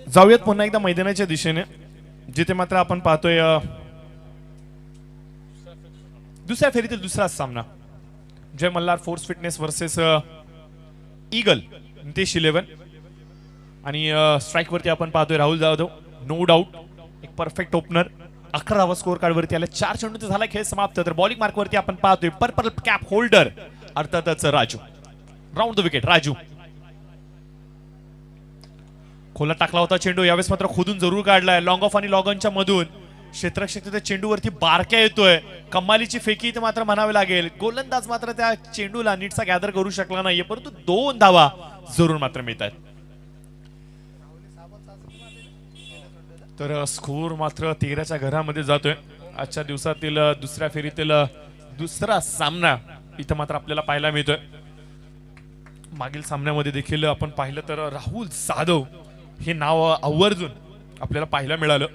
जाऊयात पुन्हा एकदा मैदानाच्या दिशेने, जिथे मात्र आपण पाहतोय दुसऱ्या फेरीतील दुसरा सामना, Jai Malhar force fitness versus eagle Nitesh 11. आणि स्ट्राइक वरती आपण पाहतोय राहुल जाधव, नो डाऊट एक परफेक्ट ओपनर. 11वा स्कोर कार्ड वरती आला. 4 चेंडूंचा झाला खेळ समाप्त. तर बॉलिंग मार्क वरती आपण पाहतोय पर्पल कॅप होल्डर अर्थातच Raju. Round the wicket Raju. खोला टाकला होता चेंडू, यावेळेस मात्र खोदून जरूर काढलाय. लॉंग ऑफ आणि लॉग ऑनच्या मधून क्षेत्ररक्षक त्या चेंडूवरती बारक्या येतोय. कमालीची फेकी इथे मात्र म्हणावे लागेल. गोलंदाज मात्र त्या चेंडूला नीटसा गॅदर करू शकला नाहीये, परंतु 2 धावा जरूर मात्र मिळतात. तर स्कोर मात्र 13च्या घरामध्ये जातोय. आजच्या दिवसातील दुसऱ्या फेरीतील दुसरा सामना इथं मात्र आपल्याला पाहायला मिळतोय. मागील सामन्यामध्ये देखील आपण पाहिलं तर राहुल जाधव हे नाव आवर्जून आपल्याला पाहायला मिळालं.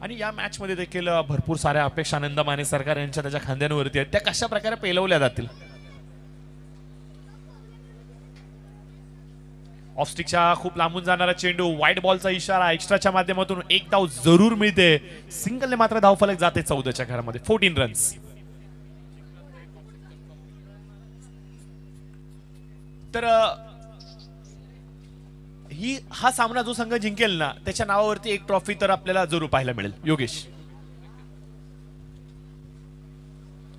आणि या मॅच मध्ये देखील भरपूर साऱ्या अपेक्षा आनंद माने सरकार यांच्या त्याच्या खांद्यांवरती आहेत. त्या कशा प्रकारे पेलवल्या जातील. ऑफस्टिकच्या खूप लांबून जाणारा चेंडू, व्हाईट बॉलचा इशारा, एक्स्ट्राच्या माध्यमातून एक धाव जरूर मिळते. सिंगलने मात्र धावफलक जाते 14च्या घरामध्ये. 14 रन्स. तर हा सामना जो संघ जिंकेल ना, त्याच्या नावावरती एक ट्रॉफी तर आपल्याला जरूर पाहायला मिळेल. योगेश.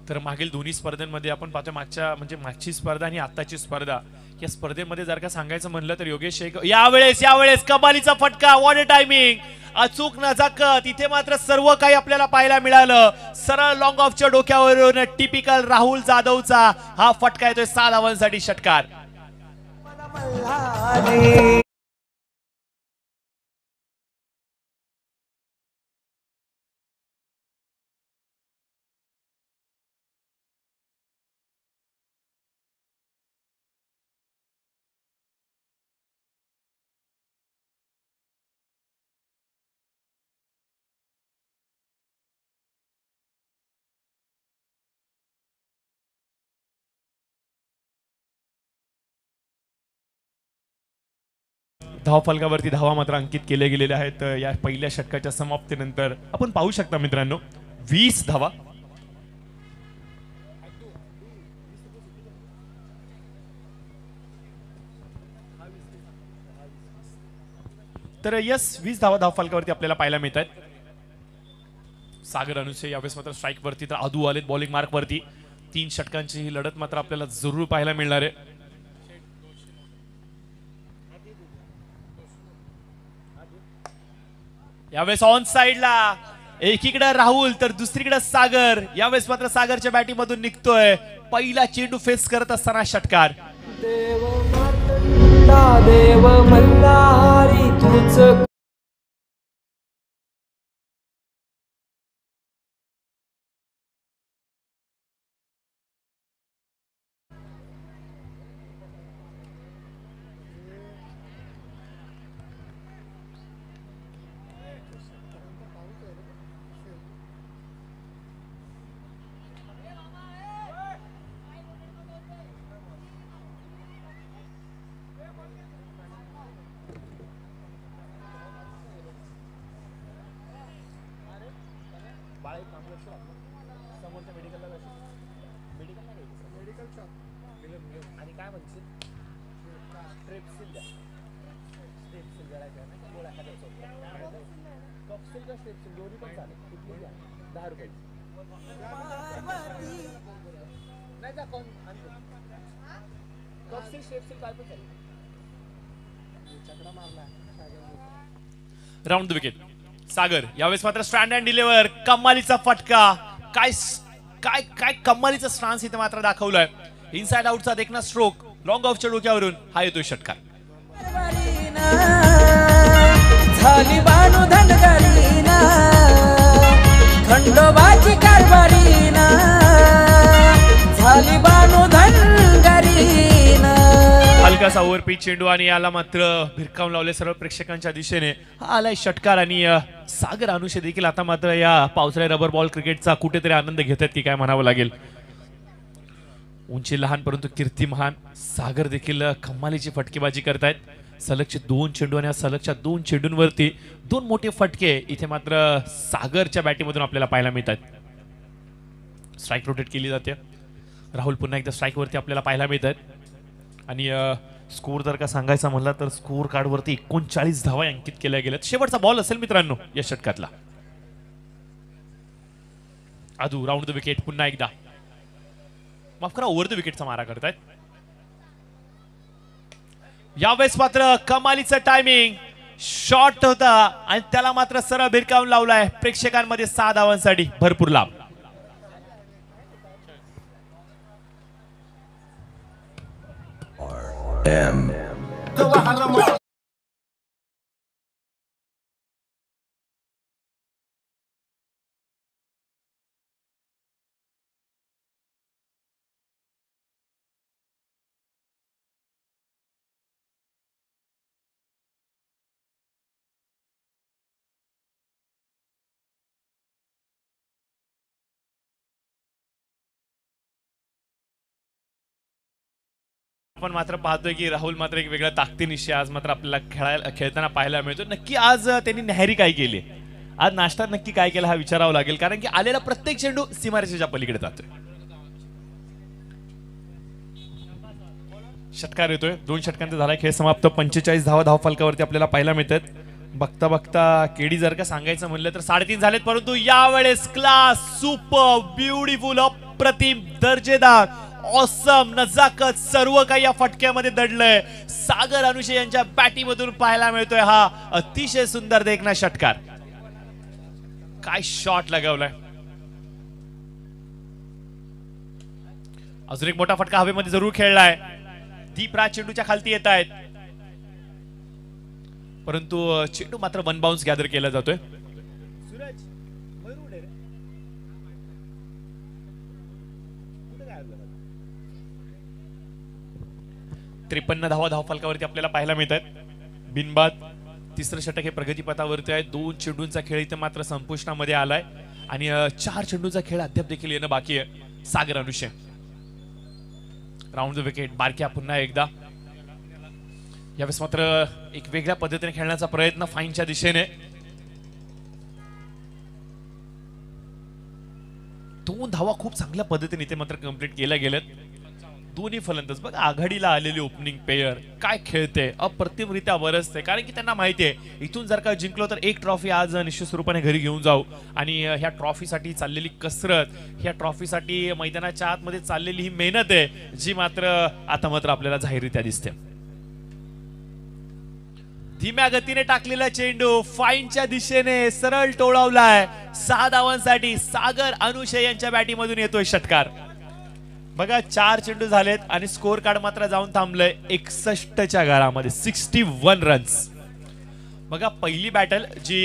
तर मागील दोन्ही स्पर्धांमध्ये आपण पाहतोय, मागची स्पर्धा आणि आताची स्पर्धा, या स्पर्धेमध्ये जर का सांगायचं म्हणलं तर योगेश यावेळेस कमालीचा फटका. What a timing. अचूक नजाकत. इथे मात्र सर्व काही आपल्याला पाहायला मिळालं. सरळ लॉंग ऑफच्या डोक्यावरून टिपिकल राहुल जाधवचा हा फटका येतोय. 6 धावांसाठी षटकार. धावफलकावरती धावा मात्र अंकित केले गेलेले आहेत. या पहिल्या षटकाच्या समाप्तीनंतर आपण पाहू शकता मित्रांनो 20 धावा. तर 20 धावा धावफलकावरती आपल्याला पाहायला मिळत आहेत. सागर अनुसे यावेळेस मात्र स्ट्राइक वरती, तर आदू आलेत बॉलिंग मार्क वरती. 3 षटकांची ही लढत मात्र आपल्याला जरूर पाहायला मिळणार आहे. यावेळेस ऑन साइडला एकीकडे राहुल तर दुसरीकडे सागर. यावेळेस मात्र सागरच्या बॅटिंग मधून निघतोय. पहिला चेंडू फेस करत असताना षटकार. देव मल्हारी तुझ राऊंड द विकेट. सागर यावेळेस मात्र स्टँड अँड डिलिव्हर. कमालीचा फटका. काय काय काय कमालीचा स्टान्स इथे मात्र दाखवलाय. इनसाइड आउटचा देखना स्ट्रोक लॉंग ऑफच्या डोक्यावरून हा येतोय षटकार. झाली बानू धनगरीना खंडोबाची कारभारीना झाली बानू धनगरीना. हलकासा ओव्हरपिच चेंडू आणि याला मात्र भिरकावून लावले सर्व प्रेक्षकांच्या दिशेने. हा आलाय षटकार. आणि सागर अनुषे देखील आता मात्र या पावसाळ्या रबर बॉल क्रिकेटचा कुठेतरी आनंद घेतात की काय म्हणावं लागेल. उंची लहान परंतु कीर्ती महान. सागर देखील कमालीची फटकेबाजी करतायत. सलगचे 2 चेंडू आणि सलगच्या 2 चेंडूंवरती 2 मोठे फटके इथे मात्र सागरच्या बॅटीमधून आपल्याला पाहायला मिळतात. स्ट्राईक रोटेट केली जाते. राहुल पुन्हा एकदा स्ट्राईक वरती आपल्याला पाहायला मिळतात. आणि स्कोर जर का सांगायचा म्हणला तर स्कोर कार्ड वरती 39 धावा अंकित केल्या गेल्यात. शेवटचा बॉल असेल मित्रांनो या षटकातला. आदू राऊंड द विकेट पुन्हा एकदा, माफ करा ओव्हर द विकेटचा मारा करतायत. यावेळेस मात्र कमालीचं टायमिंग शॉट होता आणि त्याला मात्र सरळ भिरकावून लावलाय. प्रेक्षकांमध्ये 6 धावांसाठी भरपूर लाभ. आपण मात्र पाहतोय की राहुल मात्र एक वेगळ्या ताकदीनिशी आज मात्र आपल्याला खेळताना पाहायला मिळतो. नक्की आज त्यांनी न्याहारी काय केली, आज नाश्ता नक्की काय केला हा विचारावा लागेल, कारण की आलेला प्रत्येक चेंडू सीमारेषेच्या पलीकडे जातोय. षटकार येतोय. 2 षटकांचा झाला खेळ समाप्त. 45 धावा धावफलकावरती आपल्याला पाहायला मिळतात. बघता बघता केडी जर का सांगायचं म्हणलं तर 3.5 झालेत, परंतु यावेळेस क्लास सुपर ब्युटिफुल अप्रतिम दर्जेदार ऑसम नजाकत सर्व काही या फटक्यामध्ये दडलंय. सागर अनुशे यांच्या बॅटीमधून पाहायला मिळतोय हा अतिशय सुंदर देखना षटकार. काय शॉट लगावलाय. अजून एक मोठा फटका हवेमध्ये जरूर खेळलाय. दीपराज चेंडूच्या खालती येत आहेत, परंतु चेंडू मात्र 1 बाउन्स गॅदर केला जातोय. 53 धावा धावफलकावरती आपल्याला पाहायला मिळतात. बिनबाद तिसरं षटक हे प्रगतीपथावरती आहे. 2 चेंडूंचा खेळ इथे मात्र संपुष्णामध्ये आलाय आणि 4 चेंडूंचा खेळ अद्याप देखील येणं बाकी आहे. सागर अनुशे राऊंड द विकेट. बारक्या पुन्हा एकदा. यावेळेस मात्र एक वेगळ्या पद्धतीने खेळण्याचा प्रयत्न फाईनच्या दिशेने. 2 धावा खूप चांगल्या पद्धतीने इथे मात्र कंप्लीट केल्या गेल्यात. दोन्ही फलंदाज बघा आघाडीला आलेली ओपनिंग पेयर काय खेळते, अप्रतिमरित्या बरसते, कारण की त्यांना माहिती आहे इथून जर का जिंकलो तर एक ट्रॉफी आज निश्चित स्वरूपाने घरी घेऊन जाऊ. आणि ह्या ट्रॉफीसाठी चाललेली कसरत, ह्या ट्रॉफीसाठी मैदानाच्या आतमध्ये चाललेली ही मेहनत आहे जी मात्र आता मात्र आपल्याला जाहीररित्या दिसते. धीम्या गतीने टाकलेला चेंडू फाईनच्या दिशेने सरळ टोळावलाय. 6 धावांसाठी सागर अनुशे यांच्या बॅटीमधून येतोय षटकार. बघा 4 चेंडू झालेत आणि स्कोर कार्ड मात्र जाऊन थांबलंय 61च्या घरामध्ये. 61 रन्स. बघा पहिली बॅटल जी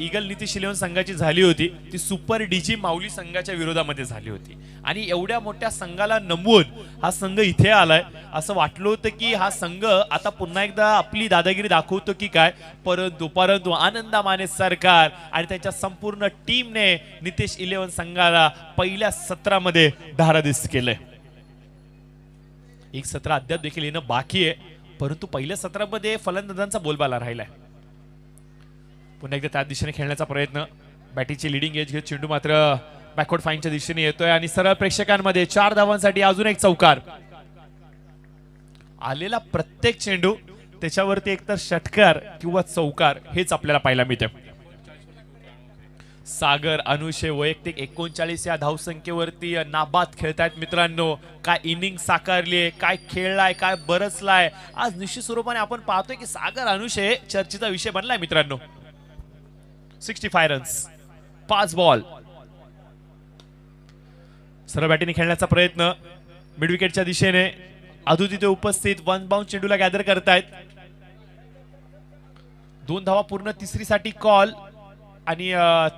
ईगल नितीश इलेव्हन संघाची झाली होती ती सुपर डीजी माऊली संघाच्या विरोधामध्ये झाली होती आणि एवढ्या मोठ्या संघाला नमवून हा संघ इथे आलाय. असं वाटलं होतं की हा संघ आता पुन्हा एकदा आपली दादागिरी दाखवतो की काय, परंतु आनंदा माने सरकार आणि त्यांच्या संपूर्ण टीमने नितीश इलेव्हन संघाला पहिल्या सत्रामध्ये धारादिस केलंय. एक सत्र अद्याप देखील येणं बाकी आहे, परंतु पहिल्या सत्रामध्ये फलंदाजांचा बोलबाला राहिलाय. पुन्हा एकदा त्या दिशेने खेळण्याचा प्रयत्न. बॅटीची लिडिंग एज घेत चेंडू मात्र बॅकवर्ड फाईनच्या दिशेने येतोय आणि सरळ प्रेक्षकांमध्ये 4 धावांसाठी अजून एक चौकार. आलेला प्रत्येक चेंडू त्याच्यावरती एकतर षटकार किंवा चौकार हेच आपल्याला पाहायला मिळते. सागर अनुशे वैयक्तिक 39 या धावसंख्येवरती नाबाद खेळतायत मित्रांनो. काय इनिंग साकारलीये, काय खेळलाय, काय बरसलाय. आज निश्चित स्वरूपाने आपण पाहतोय की सागर अनुशे चर्चेचा विषय बनलाय मित्रांनो. 65 रन्स 5 बॉल. सरळ बॅटीने खेळण्याचा प्रयत्न मिड विकेटच्या दिशेने. अधू तिथे उपस्थित 1 बाउन्स चेंडूला गॅदर करतायत. 2 धावा पूर्ण तिसरीसाठी कॉल आणि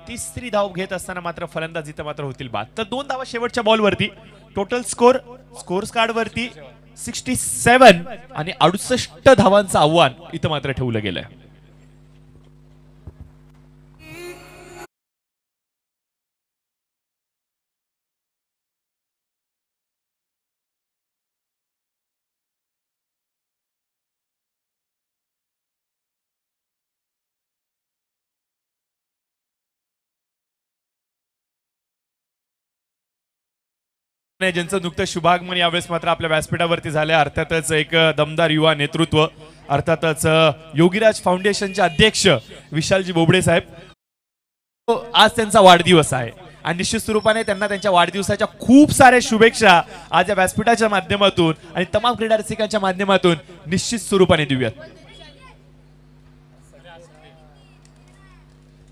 तिसरी धाव घेत असताना मात्र फलंदाज इथं मात्र होतील बाद. तर 2 धावा शेवटच्या बॉलवरती. टोटल स्कोर कार्ड वरती 67 आणि 68 धावांचं आव्हान इथं मात्र ठेवलं गेलंय. ज्यांचं नुकतं शुभागमन यावेळेस मात्र आपल्या व्यासपीठावरती झालं. अर्थातच एक दमदार युवा नेतृत्व, अर्थातच योगीराज फाउंडेशनचे अध्यक्ष विशालजी बोबडे साहेब. आज त्यांचा वाढदिवस आहे आणि निश्चित स्वरूपाने त्यांना त्यांच्या वाढदिवसाच्या खूप साऱ्या शुभेच्छा आज या व्यासपीठाच्या माध्यमातून आणि तमाम क्रीडा रसिकांच्या माध्यमातून निश्चित स्वरूपाने देऊयात.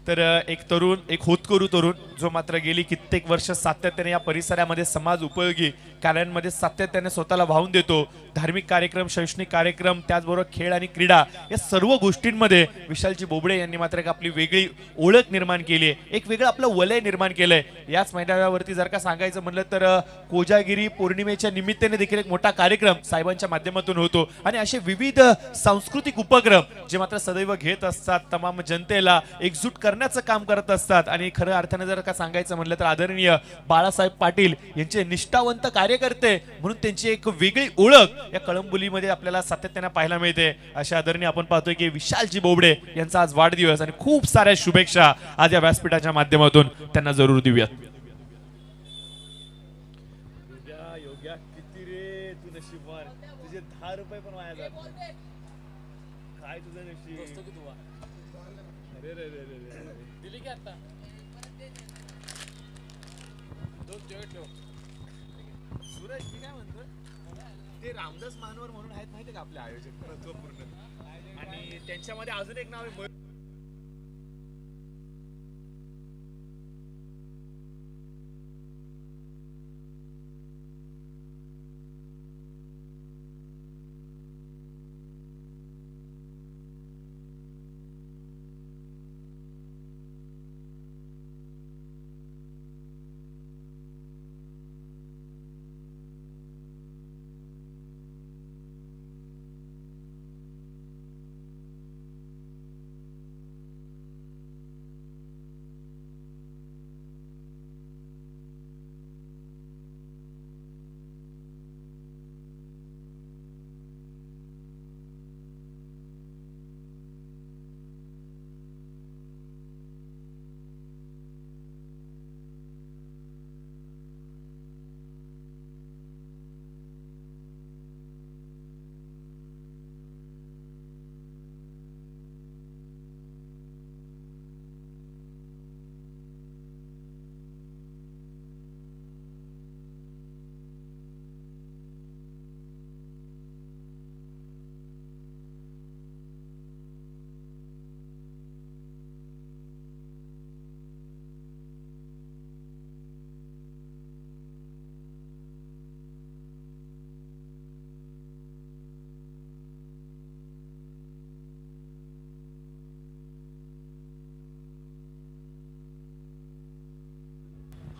तर एक तरुण, एक होतकरू तरुण जो मात्र गेली कित्येक वर्ष सातत्याने या परिसरामध्ये समाज उपयोगी कार्यांमध्ये सातत्याने स्वतःला वाहून देतो. धार्मिक कार्यक्रम, शैक्षणिक कार्यक्रम, त्याचबरोबर खेळ आणि क्रीडा या सर्व गोष्टींमध्ये विशालजी बोबडे यांनी मात्र एक आपली वेगळी ओळख निर्माण केली आहे, एक वेगळं आपलं वलय निर्माण केलंय. याच मैदानावरती जर का सांगायचं म्हणलं तर कोजागिरी पौर्णिमेच्या निमित्ताने देखील एक मोठा कार्यक्रम साहेबांच्या माध्यमातून होतो आणि असे विविध सांस्कृतिक उपक्रम जे मात्र सदैव घेत असतात, तमाम जनतेला एकजूट करण्याचं काम करत असतात. आणि खरं अर्थाने जर का सांगायचं म्हणलं तर आदरणीय बाळासाहेब पाटील यांचे निष्ठावंत कार्यकर्ते म्हणून त्यांची एक वेगळी ओळख या कळंबोलीमध्ये आपल्याला सातत्याने पाहायला मिळते. अशा आदरणीय आपण पाहतोय की विशालजी बोबडे यांचा आज वाढदिवस आणि खूप साऱ्या शुभेच्छा आज या व्यासपीठाच्या माध्यमातून त्यांना जरूर देऊयात. किती रे तू नशीबवान, तुझे 10 रुपये पण वाया जात नाही. काय तुझं नशीब. अरे रे रे रे दिली की आता सूरज मी काय म्हणतो, ते रामदास मानवर म्हणून आहेत माहिती का आपले आयोजक पूर्ण, आणि त्यांच्यामध्ये अजून एक नाव आहे.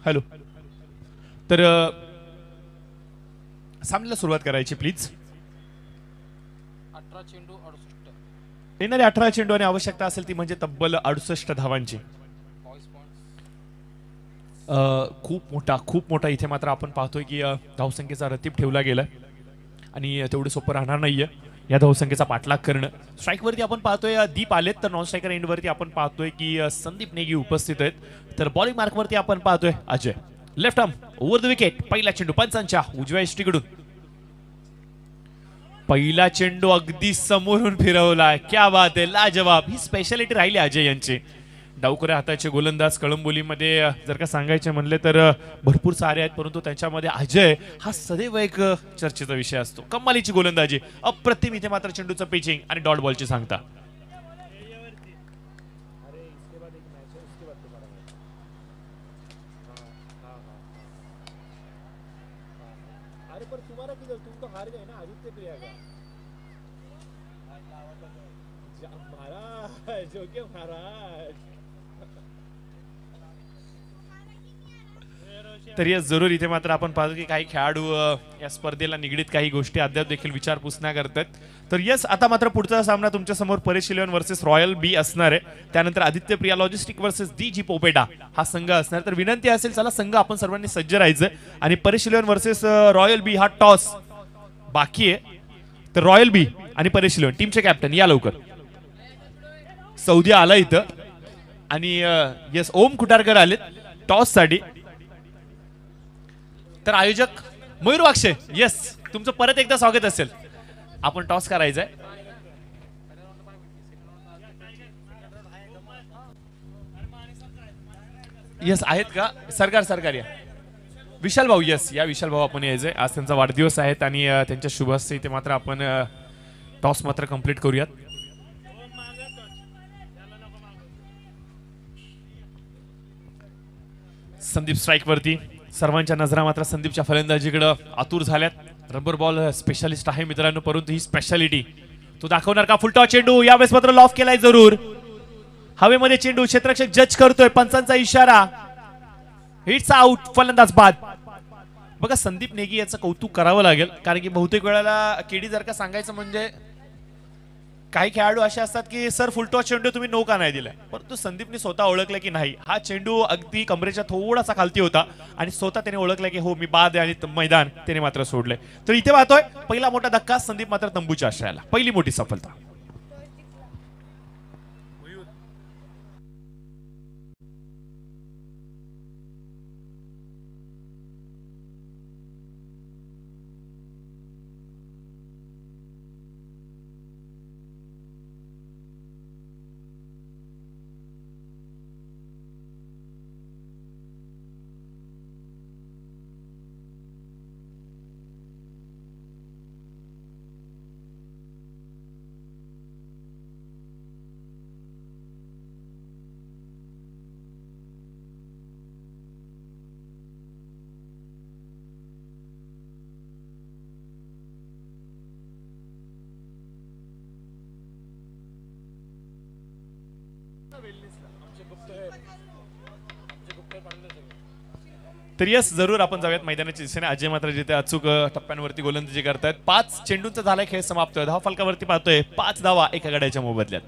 हॅलो, तर सामन्याला सुरुवात करायची प्लीज. 18 चेंडू 68, येणारे 18 चेंडू आणि आवश्यकता असेल ती म्हणजे तब्बल 68 धावांची. खूप मोठा इथे मात्र आपण पाहतोय की धावसंख्येचा रतीब ठेवला गेला आणि तेवढं सोपं राहणार नाहीये या धावसंख्येचा पाठलाग करणं. स्ट्राईक वरती आपण पाहतोय दीप आलेत, तर नॉन स्ट्रायकर एंड वरती आपण पाहतोय की संदीप नेगी उपस्थित आहेत. तर बॉलिंग मार्क वरती आपण पाहतोय Ajay. Left arm over the wicket. पहिला चेंडू पंचांच्या उजव्या इष्टीकडून. पहिला चेंडू अगदी समोरून फिरवला. क्या बात आहे, लाजवाब. ही स्पेशालिटी राहिली अजय यांची. डावखुऱ्या हाताचे गोलंदाज कळंबोलीमध्ये जर का सांगायचे म्हणले तर भरपूर सारे आहेत, परंतु त्यांच्यामध्ये अजय हा सदैव एक चर्चेचा विषय असतो. कमालीची गोलंदाजी, अप्रतिम. इथे मात्र चेंडूचं पिचिंग आणि डॉट बॉलची सांगता. तर यस, जरूर इथे मात्र आपण पाहतो की काही खेळाडू या स्पर्धेला निगडीत काही गोष्टी अद्याप देखील विचारपूस न करतात. तर यस, आता मात्र पुढचा सामना तुमच्या समोर Paresh eleven versus royal B असणार आहे. त्यानंतर Aditya Priya logistic versus D G पोपेटा हा संघ असणार. तर विनंती असेल, चला संघ आपण सर्वांनी सज्ज राहायचं. आणि परेश इलेव्हन वर्सेस रॉयल बी हा टॉस बाकी आहे. तर रॉयल बी आणि परेश इलेव्हन टीमचे कॅप्टन या लवकर. सौदी आला इथं आणि यस, ओम खुटारकर आलेत टॉस साठी. तर आयोजक मयूर वाक्षे, येस, तुमचं परत एकदा स्वागत असेल. आपण टॉस करायचंय. येस आहेत का? सरकार या. विशाल भाऊ, येस, या विशाल भाऊ आपण यायचंय. आज त्यांचा वाढदिवस आहे आणि त्यांच्या शुभ हस्ते इथे मात्र आपण टॉस मात्र कंप्लीट करूयात. संदीप स्ट्राइक वरती. सर्वांच्या नजरा मात्र संदीपच्या फलंदाजीकडे आतुर झाल्यात. रबर बॉल स्पेशालिस्ट आहे मित्रांनो, परंतु ही स्पेशालिटी तो दाखवणार का? फुलटॉस चेंडू यावेळेस मात्र लॉफ केलाय जरूर. हवेमध्ये चेंडू, क्षेत्ररक्षक जज करतोय, पंचांचा इशारा. हिट्स आउट, फलंदाज बाद. बघा संदीप नेगी याचं कौतुक करावं लागेल, कारण की बहुतेक वेळेला केडी जर का सांगायचं म्हणजे काही खेळाडू असे असतात की सर फुलटॉस चेंडू तुम्ही नो का नाही दिलाय, परंतु संदीपने स्वतः ओळखलं की नाही, हा चेंडू अगदी कमरेच्या थोडासा खालती होता आणि स्वतः त्याने ओळखलं की हो मी बाद आहे आणि मैदान त्याने मात्र सोडलंय. तर इथे पाहतोय पहिला मोठा धक्का, संदीप मात्र तंबूच्या आश्रयाला, पहिली मोठी सफलता. तर यस, जरूर आपण जाऊयात मैदानाच्या दिशेने. अजय मात्र जिथे अचूक टप्प्यांवरती गोलंदाजी करतायत. 5 चेंडूंचा झालाय खेळ समाप्त. धाव फलकावरती पाहतोय 5 धावा एका गड्याच्या मोबदल्यात.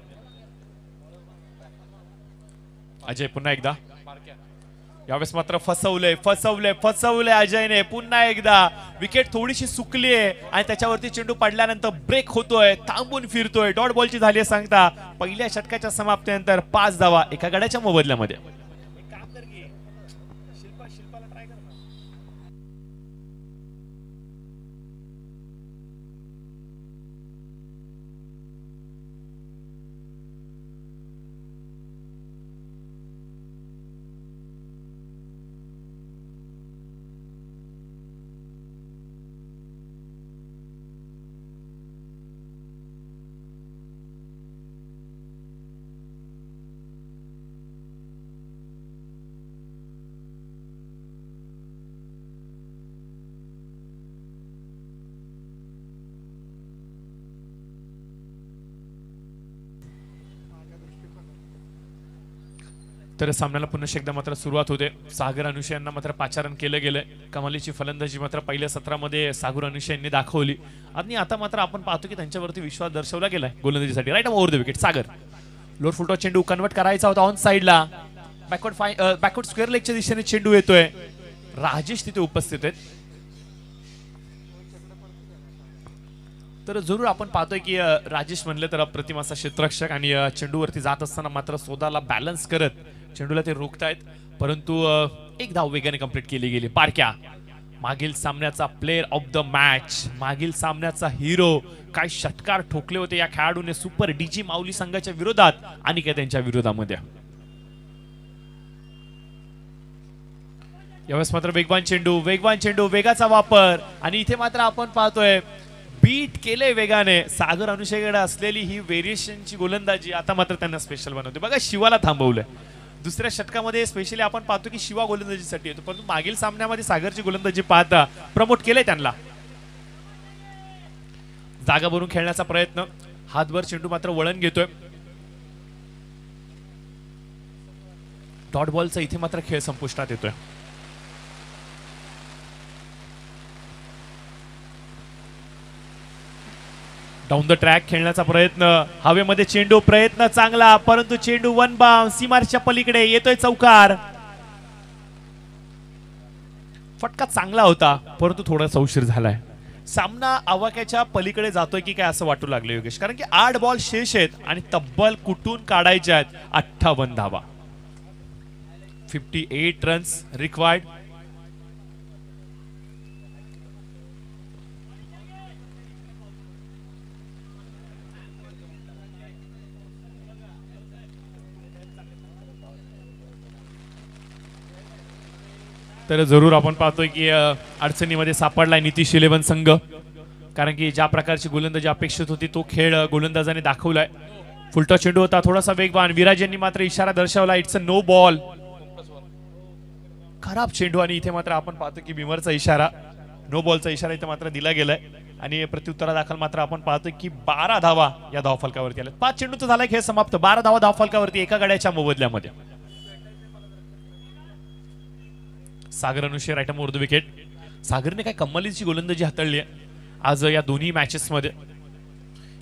अजय पुन्हा एकदा, यावेळेस मात्र फसवले अजयने पुन्हा एकदा. विकेट थोडीशी सुकली आहे आणि त्याच्यावरती चेंडू पडल्यानंतर ब्रेक होतोय, थांबून फिरतोय. डॉट बॉलची झाली सांगता. पहिल्या षटकाच्या समाप्तीनंतर 5 धावा एका गड्याच्या मोबदल्यामध्ये. तर सामन्याला पुन्हा एकदा मात्र सुरुवात होते. सागर अनुशे यांना मात्र पाचारण केलं गेलंय. कमालीची फलंदाजी मात्र पहिल्या सत्रामध्ये सागर अनुशे यांनी दाखवली आणि आता मात्र आपण पाहतो की त्यांच्यावरती विश्वास दर्शवला गेलाय गोलंदाजीसाठी. Right over the wicket. Sagar Lohar full toss चेंडू कन्वर्ट करायचा होता ऑन साइडला. बॅकवर्ड स्क्वेअर लेगच्या दिशेने चेंडू येतोय. राजेश तिथे उपस्थित आहेत. तर जरूर आपण पाहतोय की राजेश म्हणले तर अप्रतिम असा क्षेत्ररक्षक आणि चेंडूवरती जात असताना मात्र स्वतःला बॅलन्स करत चेंडूला ते रोखतायत, परंतु एक धाव वेगाने कंप्लीट केली गेली. पारख्या मागील सामन्याचा प्लेयर ऑफ द मॅच, मागील सामन्याचा हिरो. काय षटकार ठोकले होते या खेळाडूने सुपर डीजी माऊली संघाच्या विरोधात आणि काय त्यांच्या विरोधामध्ये. यावेळेस मात्र वेगवान चेंडू, वेगाचा वापर आणि इथे मात्र आपण पाहतोय बीट केले वेगाने. सागर अनुशेकडे असलेली ही व्हेरिएशनची गोलंदाजी आता मात्र त्यांना स्पेशल बनवते. बघा शिवाला थांबवलंय. दुसऱ्या षटकामध्ये स्पेशली आपण पाहतो की शिवा गोलंदाजीसाठी येतो, परंतु मागील सामन्यामध्ये सागरची गोलंदाजी पाहता प्रमोट केले त्यांना. जागा भरून खेळण्याचा प्रयत्न, हातभर चेंडू मात्र वळण घेतोय. डॉट बॉलचा इथे मात्र खेळ संपुष्टात येतोय. डाऊन द ट्रॅक खेळण्याचा प्रयत्न, हवेमध्ये चेंडू, प्रयत्न चांगला, परंतु चेंडू वन बाउंड सीमारेषेच्या पलीकडे येतोय. चौकार. फटका चांगला होता परंतु थोडासा उशीर झालाय. सामना आवाक्याच्या पलीकडे जातोय की काय असं वाटू लागलं योगेश, कारण की 8 बॉल शेष आहेत आणि तब्बल कुठून काढायचे आहेत 58 धावा. 58 रन्स रिक्वायर्ड. तर जरूर आपण पाहतोय की अडचणीमध्ये सापडलाय नितीश 11 संघ, कारण की ज्या प्रकारची गोलंदाजी अपेक्षित होती तो खेळ गोलंदाजाने दाखवलाय. फुलटा चेंडू होता, थोडासा वेगवान. विराज यांनी मात्र इशारा दर्शवला, इट्स अ नो बॉल. खराब चेंडू आणि इथे मात्र आपण पाहतो की बिमरचा इशारा, नो बॉलचा इशारा इथे मात्र दिला गेलाय. आणि प्रत्युत्तरा दाखल मात्र आपण पाहतोय की 12 धावा या धावफलकावरती आल्या. 5 चेंडूचा झालाय खेळ समाप्त. 12 धावा धावफलकावरती एका गड्याच्या मोबदल्यामध्ये. सागर अनुशे राईट उर्दू विकेट. सागरने काय कमालीची गोलंदाजी हाताळली आहे आज या दोन्ही मॅचेस मध्ये.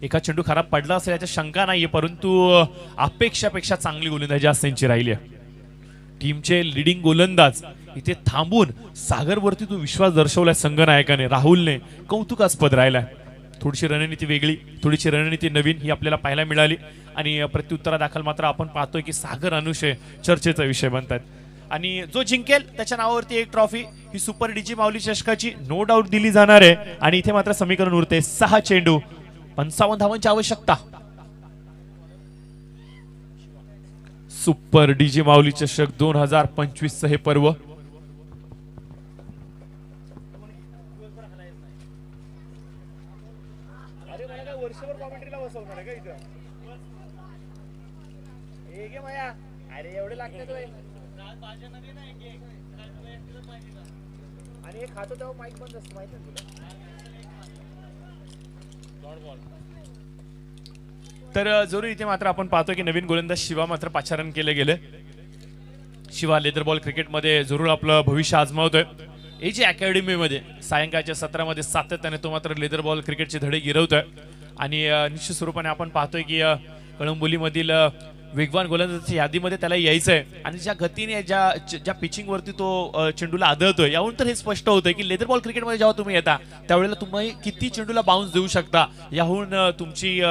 एका चेंडू खराब पडला असेल याची शंका नाहीये, परंतु अपेक्षापेक्षा चांगली गोलंदाजी आज त्यांची राहिली आहे. टीमचे लीडिंग गोलंदाज इथे थांबून सागरवरती तो विश्वास दर्शवलाय संघनायकाने, राहुलने. कौतुकास्पद राहिलाय. थोडीशी रणनीती वेगळी, थोडीशी रणनीती नवीन ही आपल्याला पाहायला मिळाली. आणि प्रत्युत्तरा दाखल मात्र आपण पाहतोय की सागर अनुशे चर्चेचा विषय बनतात. आणि जो जिंकेल त्याच्या नावावरती एक ट्रॉफी ही सुपर डीजी माऊली चषकाची नो डाऊट दिली जाणार आहे. आणि इथे मात्र समीकरण उरते 6 चेंडू 55 धावांची आवश्यकता. सुपर डीजी माऊली चषक 2025 हे पर्व. तर जरूर इथे मात्र आपण पाहतो की नवीन गोलंदाज शिवा मात्र पाचारण केले गेले. शिवा लेदर बॉल क्रिकेटमध्ये जरूर आपलं भविष्य आजमावतोय. एजी अकॅडमीमध्ये सायंकाळच्या सत्रामध्ये सातत्याने तो मात्र लेदर बॉल क्रिकेटचे धडे गिरवतोय. आणि निश्चित स्वरूपाने आपण पाहतोय की कळंबोलीमधील वेगवान गोलंदाजाच्या यादीमध्ये त्याला यायचंय. आणि ज्या गतीने ज्या पिचिंग वरती तो चेंडूला आदळतोय याहून तर हे स्पष्ट होतंय की लेदर बॉल क्रिकेटमध्ये जेव्हा तुम्ही येता त्यावेळेला तुम्ही किती चेंडूला बाउन्स देऊ शकता याहून तुमची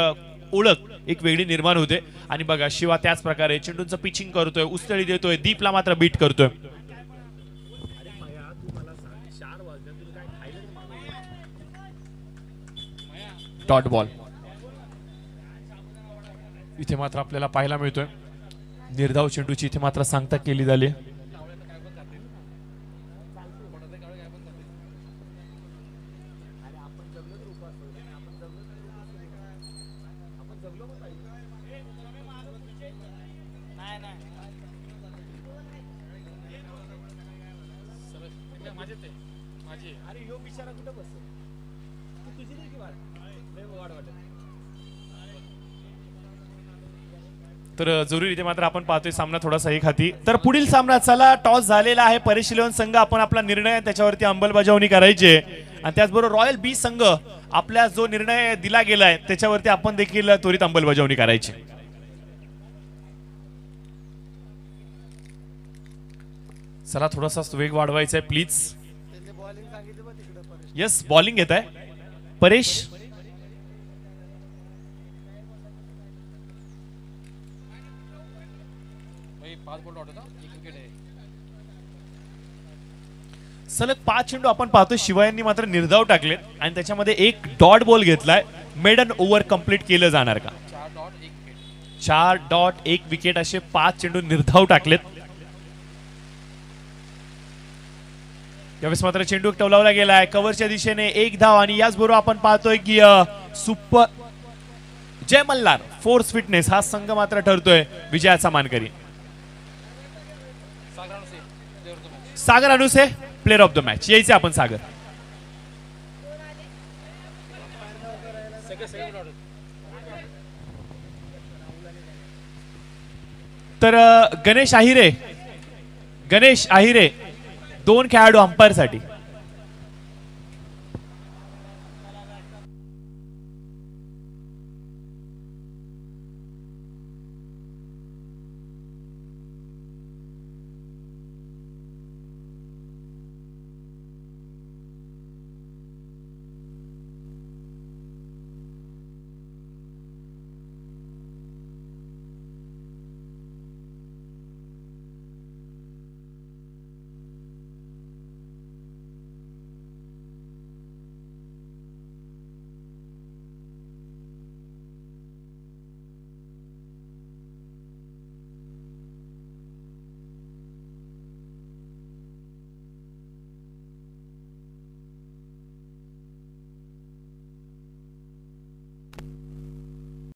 ओळख एक वेगळी निर्माण होते. आणि बघा शिवा त्याच प्रकारे चेंडूंचं पिचिंग करतोय, उसतळी देतोय, दीपला मात्र बीट करतोय. डॉट बॉल इथे मात्र आपल्याला पाहायला मिळतोय. निर्धाव चेंडूची इथे मात्र सांगता केली झाली. तर जरूर इथे मात्र आपण पाहतोय सामना थोडासा एक हाती. तर पुढील सामना चला टॉस झालेला आहे. परेश 11 संघ आपण आपला निर्णय त्याच्यावरती अंमलबजावणी करायची आहे. आणि त्याचबरोबर रॉयल बी संघ आपल्या जो निर्णय दिला गेलाय त्याच्यावरती आपण देखील त्वरित अंमलबजावणी करायची. चला थोडासा वेग वाढवायचा आहे प्लीज. यस बॉलिंग घेत आहे परेश. सलग 5 चेंडू आपण पाहतोय शिवा यांनी मात्र निर्धाव टाकलेत आणि त्याच्यामध्ये एक डॉट बॉल घेतलाय. मेडन ओव्हर कंप्लीट केलं जाणार का? 4 डॉट 1 विकेट असे 5 चेंडू निर्धाव टाकलेत. यावेळेस मात्र चेंडू टोलावला गेलाय कव्हरच्या दिशेने 1 धाव. आणि याचबरोबर आपण पाहतोय की सुपर जय मल्हार फोर्स फिटनेस हा संघ मात्र ठरतोय विजयाचा मानकरी. सागर अनुसे प्लेयर ऑफ द मॅच यायचे आपण सागर. तर गणेश आहिरे 2 खेळाडू अंपायर साठी.